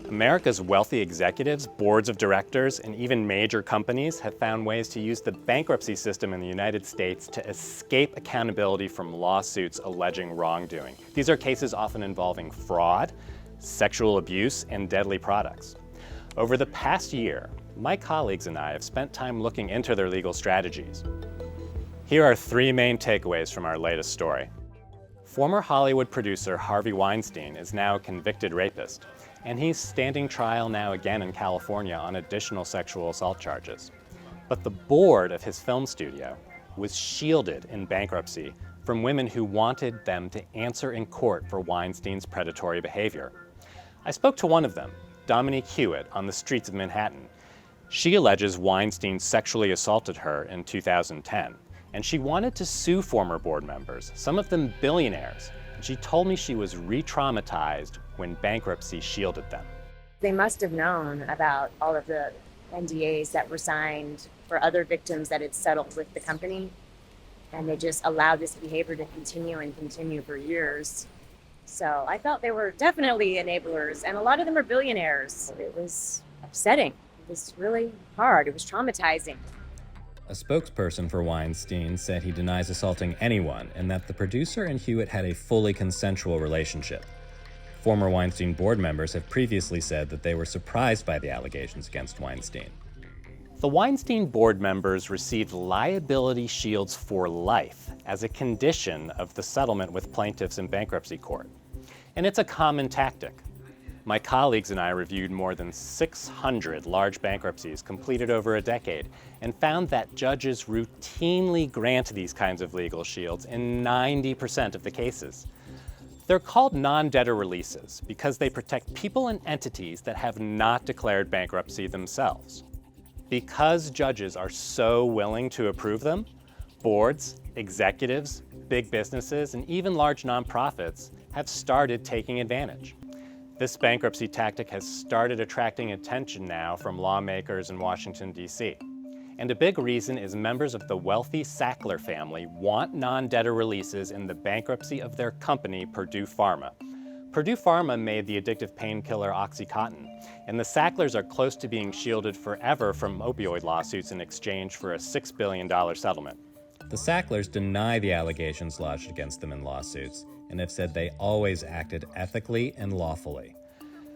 America's wealthy executives, boards of directors, and even major companies have found ways to use the bankruptcy system in the United States to escape accountability from lawsuits alleging wrongdoing. These are cases often involving fraud, sexual abuse, and deadly products. Over the past year, my colleagues and I have spent time looking into their legal strategies. Here are three main takeaways from our latest story. Former Hollywood producer Harvey Weinstein is now a convicted rapist, and he's standing trial now again in California on additional sexual assault charges. But the board of his film studio was shielded in bankruptcy from women who wanted them to answer in court for Weinstein's predatory behavior. I spoke to one of them, Dominique Hewitt, on the streets of Manhattan. She alleges Weinstein sexually assaulted her in 2010. And she wanted to sue former board members, some of them billionaires. And she told me she was re-traumatized when bankruptcy shielded them. They must have known about all of the NDAs that were signed for other victims that had settled with the company. And they just allowed this behavior to continue for years. So I felt they were definitely enablers, and a lot of them are billionaires. It was upsetting. It was really hard. It was traumatizing. A spokesperson for Weinstein said he denies assaulting anyone and that the producer and Hewitt had a fully consensual relationship. Former Weinstein board members have previously said that they were surprised by the allegations against Weinstein. The Weinstein board members received liability shields for life as a condition of the settlement with plaintiffs in bankruptcy court. And it's a common tactic. My colleagues and I reviewed more than 600 large bankruptcies completed over a decade and found that judges routinely grant these kinds of legal shields in 90% of the cases. They're called non-debtor releases because they protect people and entities that have not declared bankruptcy themselves. Because judges are so willing to approve them, boards, executives, big businesses, and even large nonprofits have started taking advantage. This bankruptcy tactic has started attracting attention now from lawmakers in Washington, D.C. And a big reason is members of the wealthy Sackler family want non-debtor releases in the bankruptcy of their company, Purdue Pharma. Purdue Pharma made the addictive painkiller OxyContin, and the Sacklers are close to being shielded forever from opioid lawsuits in exchange for a $6 billion settlement. The Sacklers deny the allegations lodged against them in lawsuits and have said they always acted ethically and lawfully.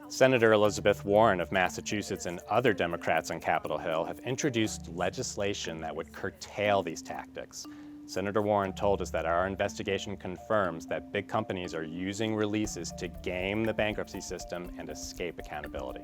Senator Elizabeth Warren of Massachusetts and other Democrats on Capitol Hill have introduced legislation that would curtail these tactics. Senator Warren told us that our investigation confirms that big companies are using releases to game the bankruptcy system and escape accountability.